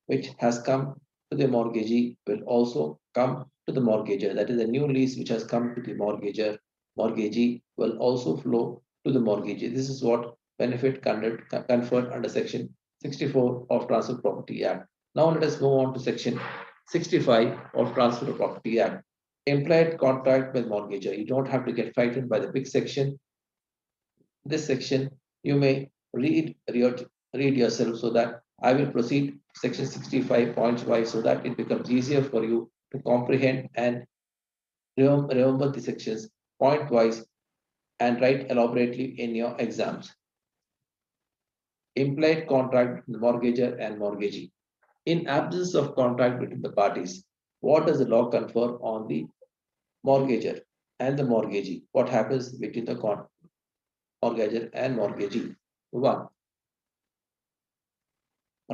which has come to the mortgagee will also come to the mortgager. That is, a new lease which has come to the mortgagee will also flow to the mortgagee. This is what benefit conferred under Section 64 of Transfer Property Act. Now let us move on to Section 65 of Transfer Property Act. Implied contract with mortgager. You don't have to get frightened by the big section. This section you may read yourself, so that I will proceed section 65 points wise so that it becomes easier for you to comprehend and remember the sections point wise and write elaborately in your exams. Implied contract between the mortgager and mortgagee. In absence of contract between the parties, what does the law confer on the mortgager and the mortgagee? What happens between the mortgager and mortgagee? One,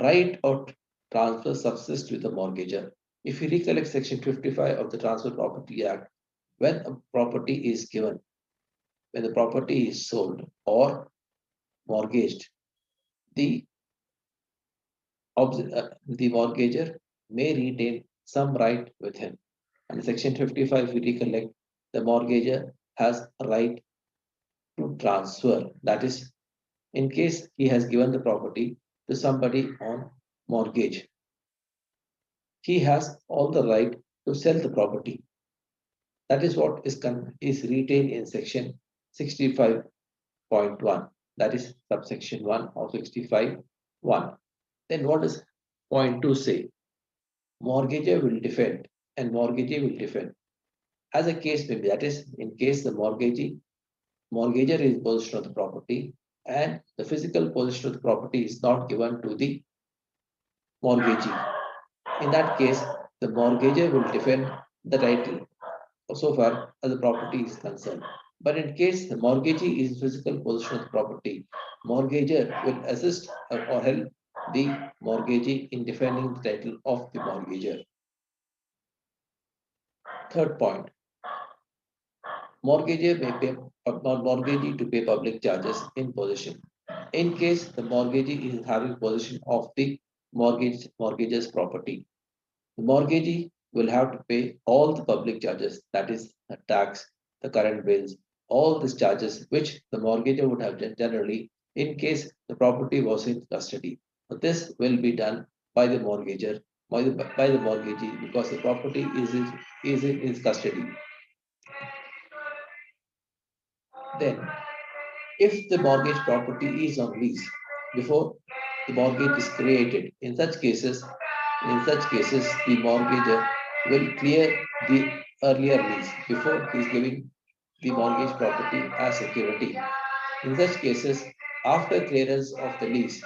right of transfer subsists with the mortgager. If you recollect section 55 of the Transfer Property Act, when a property is given, when the property is sold or mortgaged, the, the mortgager may retain some right with him. And section 55, if you recollect, the mortgager has a right to transfer. That is, in case he has given the property to somebody on mortgage, he has all the right to sell the property. That is what is retained in section 65.1. That is subsection 1 of 65.1. Then what does point 2 say? Mortgagor will defend and mortgagee will defend. As a case may be, that is, in case the mortgagor is in possession of the property and the physical possession of the property is not given to the mortgagee. In that case, the mortgagor will defend the title so far as the property is concerned. But in case the mortgagee is in physical possession of the property, mortgagor will assist or help the mortgagee in defending the title of the mortgagor. Third point, mortgagor may pay mortgagee to pay public charges in possession. In case the mortgagee is having possession of the mortgage's property, the mortgagee will have to pay all the public charges, that is, the tax, the current bills, all these charges which the mortgagor would have generally in case the property was in custody. But this will be done by the mortgagor, by the mortgagee, because the property is in his custody. Then, if the mortgage property is on lease before the mortgage is created, in such cases, the mortgagor will clear the earlier lease before he is giving the mortgage property as security. In such cases, after clearance of the lease,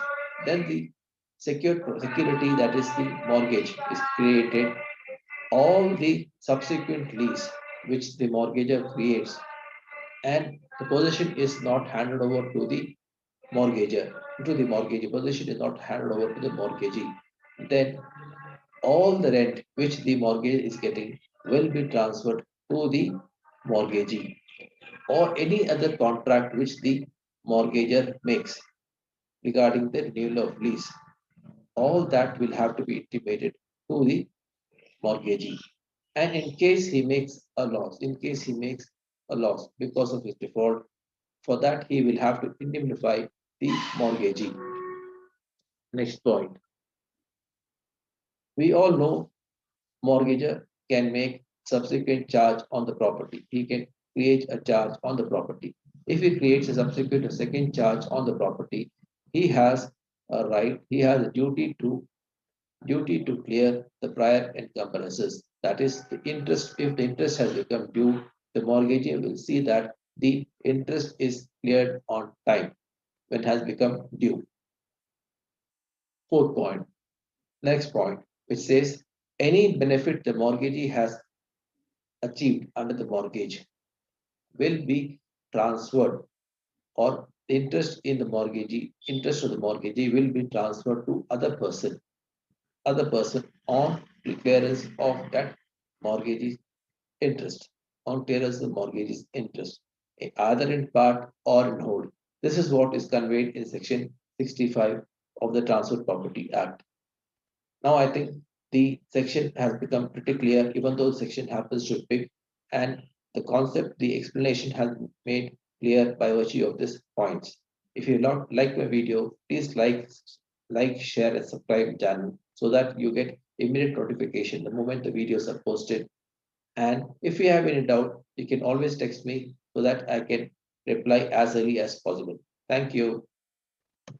then the security, that is the mortgage, is created. All the subsequent lease which the mortgagor creates and the possession is not handed over to the mortgagor, to the mortgagee. Possession is not handed over to the mortgagee. Then all the rent which the mortgage is getting will be transferred to the mortgagee, or any other contract which the mortgagor makes regarding the renewal of lease. All that will have to be intimated to the mortgagee. And in case he makes a loss, because of his default, for that he will have to indemnify the mortgagee. Next point. We all know mortgagor can make subsequent charge on the property. He can create a charge on the property. If he creates a subsequent or second charge on the property, he has a right, he has a duty to clear the prior encumbrances. That is the interest. If the interest has become due, the mortgagee will see that the interest is cleared on time when it has become due. Fourth point, next point, which says any benefit the mortgagee has achieved under the mortgage will be transferred, or interest of the mortgagee will be transferred to other person on clearance of that mortgagee's interest, on clearance of the mortgagee's interest, either in part or in whole. This is what is conveyed in section 65 of the Transfer Property Act. Now I think the section has become pretty clear, even though the section happens to be big, and the concept, the explanation has made clear by virtue of these points. If you not like my video, please like, share, and subscribe channel so that you get immediate notification the moment the videos are posted. And if you have any doubt, you can always text me so that I can reply as early as possible. Thank you.